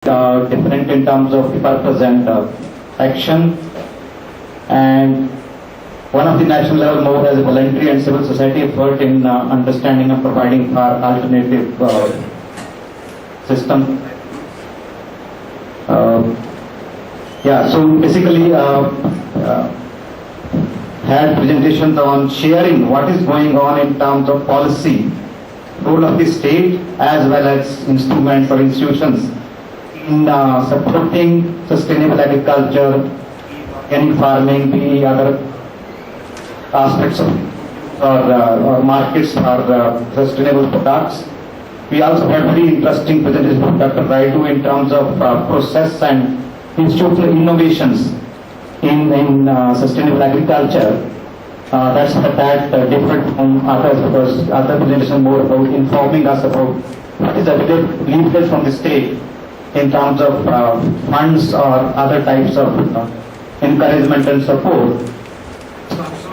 different in terms of purpose and action, and one of the national level more as a voluntary and civil society effort in understanding and providing for alternative system. So basically had presentations on sharing what is going on in terms of policy, role of the state as well as instruments or institutions in supporting sustainable agriculture, organic farming, the other aspects of or markets for sustainable products. We also had very interesting presentation from Dr. Raidu in terms of process and institutional innovations in sustainable agriculture. That different from others because other presentations more about informing us about what is available from the state in terms of funds or other types of encouragement and support.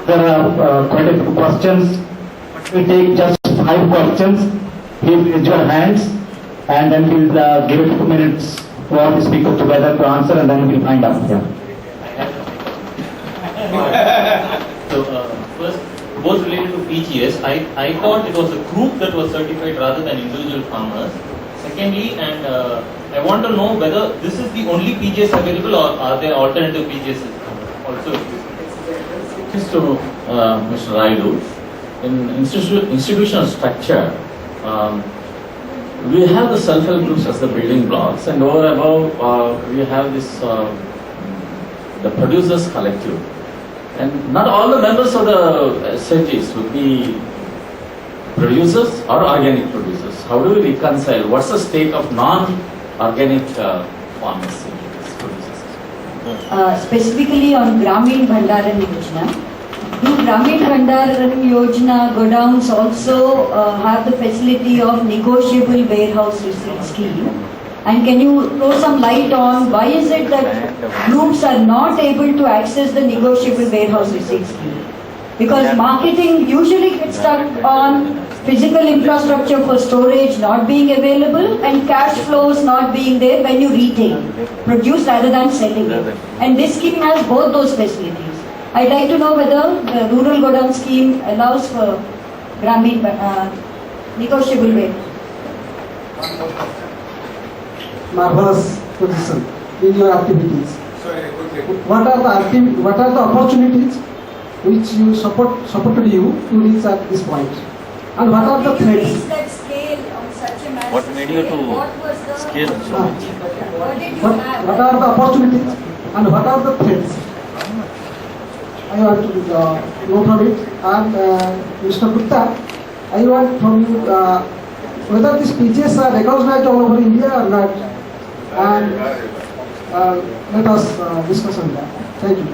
There are quite a few questions. We take just 5 questions. Please raise your hands and then we'll give it 2 minutes to all the speakers together to answer and then we'll find out. So first, both related to PGS, I thought it was a group that was certified rather than individual farmers. Secondly, and I want to know whether this is the only PGS available or are there alternative PGS also existing? Just to Mr. Raidu, in institutional structure, we have the self-help groups as the building blocks, and over above we have this the producers collective, and not all the members of the SHGs would be producers or organic producers. How do we reconcile? What's the stake of non-organic farmers in these producers? Specifically on Gramin Bhandaran Yojana. Do Gramin Bhandaran Yojana godowns also have the facility of negotiable warehouse receipt scheme? And can you throw some light on why is it that groups are not able to access the negotiable warehouse receipt scheme? Because marketing usually gets stuck on physical infrastructure for storage not being available and cash flows not being there when you retail, produce rather than selling it. And this scheme has both those facilities. I'd like to know whether the rural godown scheme allows for Gramin negotiable warehouse. Marvelous position in your activities. What are the opportunities which you supported you to reach at this point? And what are the threats? That scale on such a massive What made you to what was the scale so much? What did you have? What are the opportunities and what are the threats? I want to know from it. And Mr. Gupta, I want from you whether these PGS are recognized all over India or not. And let us discuss on that. Thank you.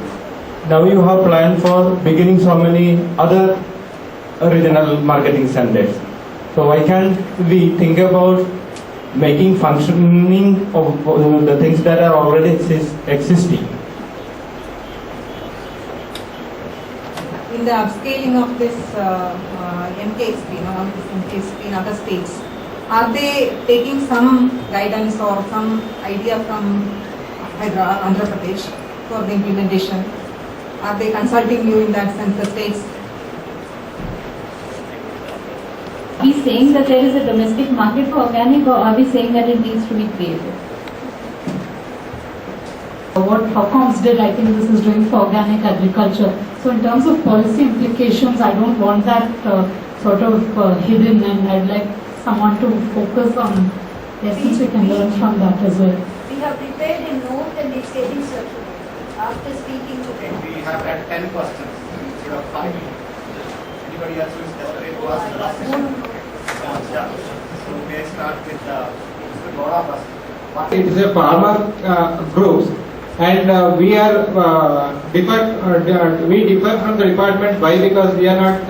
Now you have planned for beginning so many other regional marketing centers. So why can't we think about making functioning of the things that are already existing? In the upscaling of this MKSP, MKSP in other states, are they taking some guidance or some idea from Andhra Pradesh for the implementation? Are they consulting you in that sense, the states? Are we saying that there is a domestic market for organic, or are we saying that it needs to be created? How comes did I think this is doing for organic agriculture? So in terms of policy implications, I don't want that sort of hidden, and I'd like someone to focus on lessons we can learn from that as well. We have prepared a note and it's getting circulated after speaking to them. We have had 10 questions instead of 5. Anybody else who is desperate to ask the last question? So we may start with Mr. Gaura first. It is a farmer groups, and we are we differ from the department. Why? Because we are not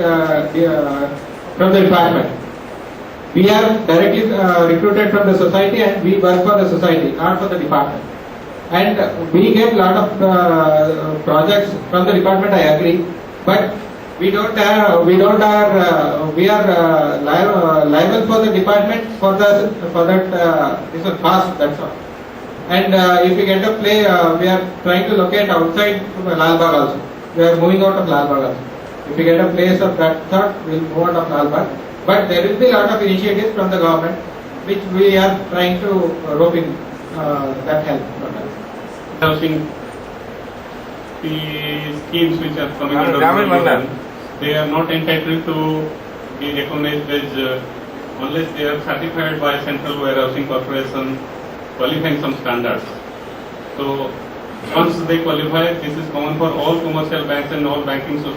from the department. We are directly recruited from the society, and we work for the society, not for the department. And we get a lot of projects from the department. I agree, but we are liable for the department for that this is cost. That's all. And if we get a play, we are trying to locate outside Lal Bagh also. We are moving out of Lal Bagh also. If we get a place of that sort, we will move out of Lal Bagh. But there will be a lot of initiatives from the government which we are trying to rope in that help from us. Housing, the schemes which are coming under Gramin rural Mandal. government, they are not entitled to be recognized as unless they are certified by Central Warehousing Corporation, qualifying some standards. So once they qualify, this is common for all commercial banks and all banking to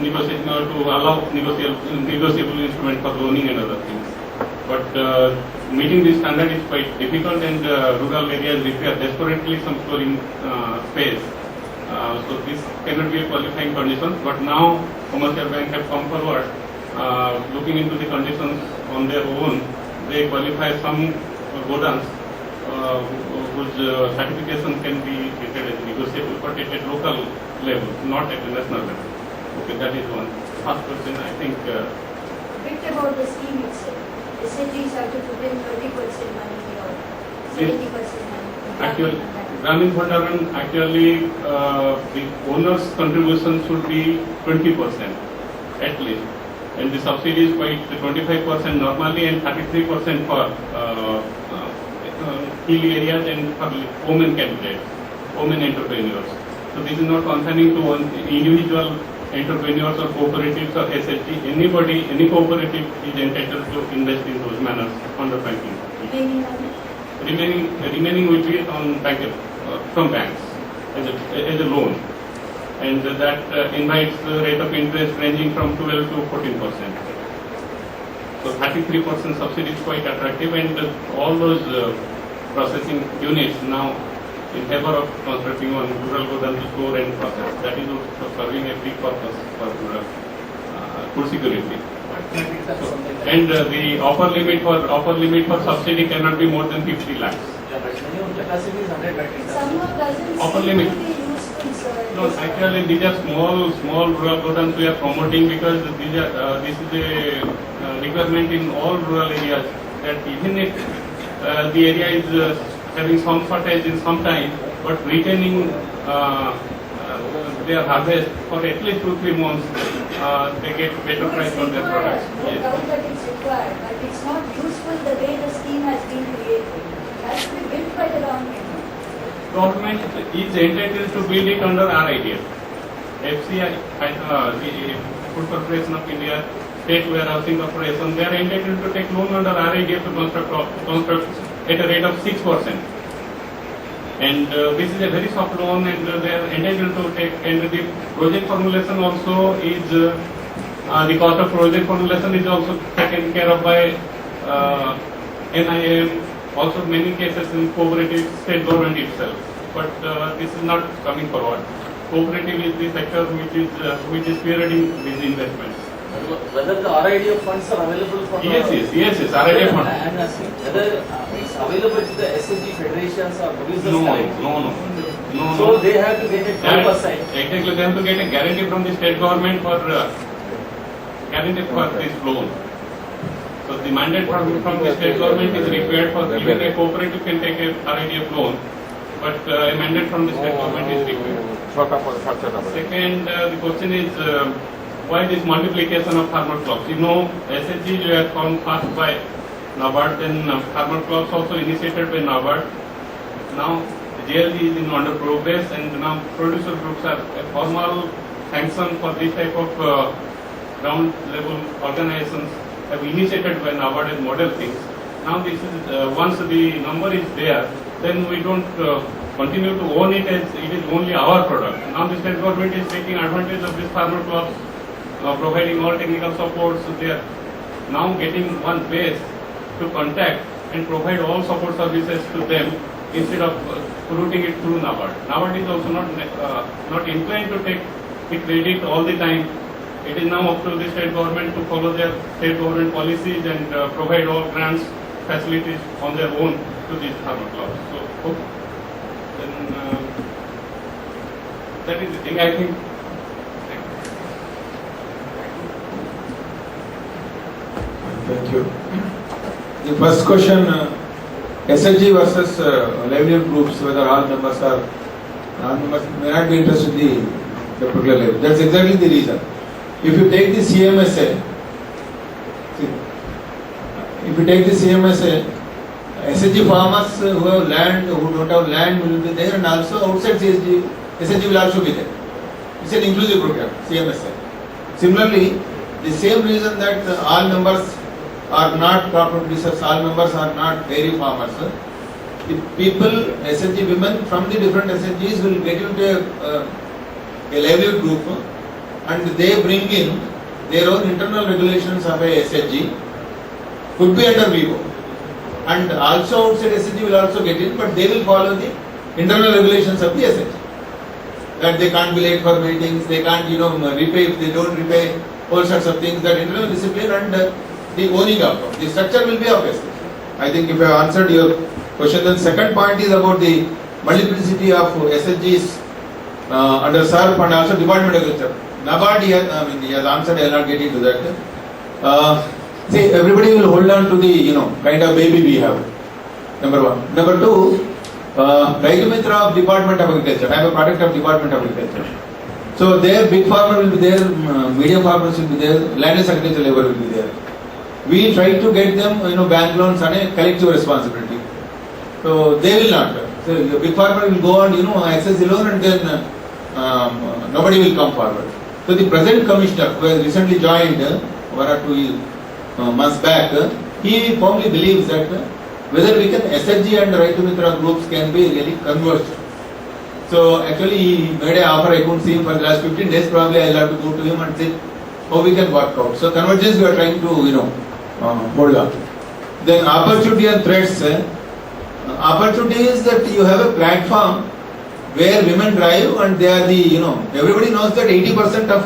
negotiate to allow negotiable instrument for loaning and other things. But meeting this standard is quite difficult, and rural areas require desperately some storing space. So this cannot be a qualifying condition. But now commercial banks have come forward, looking into the conditions on their own. They qualify some godowns whose certification can be treated as negotiable, but at a local level, not at a national level. Okay, that is one. First question, I think. Bit about the scheme itself. SHGs have to put in 30% money or Yes. 70% money. Actually, Gramin Bhandaran, actually, the owner's contribution should be 20% at least, and the subsidy is quite 25% normally and 33% for hill areas and for women candidates, women entrepreneurs. So this is not concerning to one individual entrepreneurs or cooperatives or SHG. Anybody, any cooperative is entitled to invest in those manners under banking. Remaining will be on bank from banks as a loan, and that invites the rate of interest ranging from 12 to 14%. So 33% subsidy is quite attractive, and all those processing units now in favor of constructing on rural godowns to store and process. That is also serving a big purpose for food security. So, and the upper limit for subsidy cannot be more than 50 lakhs. Somehow doesn't Upper seem limit. to be useful, sir. No, actually these are small rural godowns we are promoting, because these are, this is a requirement in all rural areas, that even if the area is having some shortage in some time, but retaining their harvest for at least 2-3 months, they get better price on their products. No Yes. doubt that it's required, but it's not useful the way the scheme has been created. It has to be built by the government. Government is entitled to build it under RIDF. FCI, the Food Corporation of India, State Warehousing Corporation, they are entitled to take loan under RIDF to construct at a rate of 6%. And this is a very soft loan, and they are entitled to take, and the project formulation also is, the cost of project formulation is also taken care of by NIM, also many cases in cooperative state government itself. But this is not coming forward. Cooperative is the sector which is spearheading these investments. Whether the RIDF funds are available for Yes, RIDF fund. I am asking whether it's available to the SHG federations or producers collective. No. So they have to get a 12%. Exactly, they have to get a guarantee from the state government for guarantee for this loan. So the mandate from the state government is required for even a cooperative can take a RIDF loan, but a mandate from the state government is required. Second, the question is why this multiplication of farmer clubs? You know, SHG were formed first by NABARD, then farmer clubs also initiated by NABARD. Now JLG is in under progress, and now producer groups are a formal sanction for this type of ground level organizations have initiated by NABARD as model things. Now this is once the number is there, then we don't continue to own it as it is only our product. Now the state government is taking advantage of these farmer clubs, providing all technical support. So they are now getting one place to contact and provide all support services to them instead of routing it through NABARD. NABARD is also not inclined to take the credit all the time. It is now up to the state government to follow their state government policies and provide all grants, facilities on their own to these farmer clubs. So then that is the thing, I think. Thank you. The first question, SHG versus livelihood groups, whether all members may not be interested in the particular level. That's exactly the reason. If you take the CMSA, SHG farmers who have land, who don't have land will be there, and also outside SHG will also be there. It's an inclusive program, CMSA. Similarly, the same reason that all members are not crop producers, all members are not dairy farmers. The people, SHG women from the different SHGs will get into a livelihood group, and they bring in their own internal regulations of a SHG, could be under VIVO. And also outside SHG will also get in, but they will follow the internal regulations of the SHG. That they can't be late for meetings, they can't, repay if they don't repay, all sorts of things, that internal discipline and the owning up. The structure will be of SHG. I think if I have answered your question, then second point is about the multiplicity of SHGs under SARP and also Department of Agriculture. NABARD, he has answered, I will not get into that. See, everybody will hold on to the, kind of baby we have. Number one. Number two, Raitu Mitra of Department of Agriculture. I am a product of Department of Agriculture. So their big farmer will be there, medium farmers will be there, landless agriculture labor will be there. We try to get them, bank loans on a collective responsibility. So they will not. So the big farmer will go and, access the loan, and then nobody will come forward. So the present commissioner, who has recently joined 1 or 2 months back, he firmly believes that whether we can SHG and Raitu Mitra groups can be really converged. So actually he made an offer, I couldn't see him for the last 15 days, probably I'll have to go to him and say how we can work out. So convergence we are trying to, hold on. Then opportunity and threats. Opportunity is that you have a platform where women drive, and they are the, everybody knows that 80% of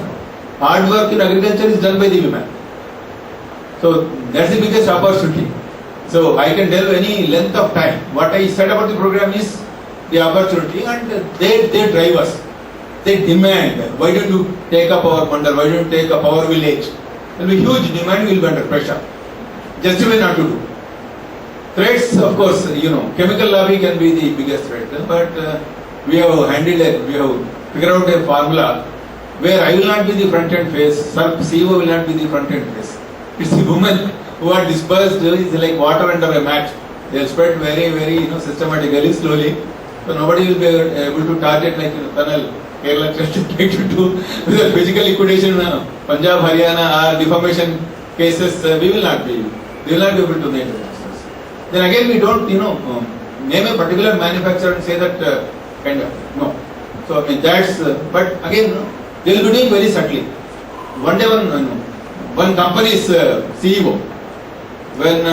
hard work in agriculture is done by the women. So that's the biggest opportunity. So I can tell any length of time. What I said about the program is the opportunity, and they drive us. They demand, why don't you take up our mandal, why don't you take up our village? There will be huge demand, we will be under pressure. Justify not to do. Threats, of course, chemical lobby can be the biggest threat, but we have handled it, we have figured out a formula where I will not be the front end face, CEO will not be the front end face. It's the women who are dispersed, is like water under a mat. They are spread very, very, systematically, slowly. So nobody will be able to target like Tunnel, Kerala just to try to do with a physical liquidation, Punjab, Haryana, or defamation cases. We will not be able to make it. Then again, we don't, name a particular manufacturer and say that no. So that's, but again, they will be doing very subtly. One day, one company's CEO, when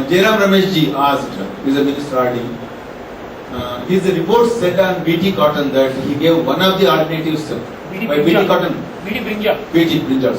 Jairam Rameshji asked, he is a minister RD, his report said on BT cotton that he gave one of the alternatives by BT cotton. BT Brinjal.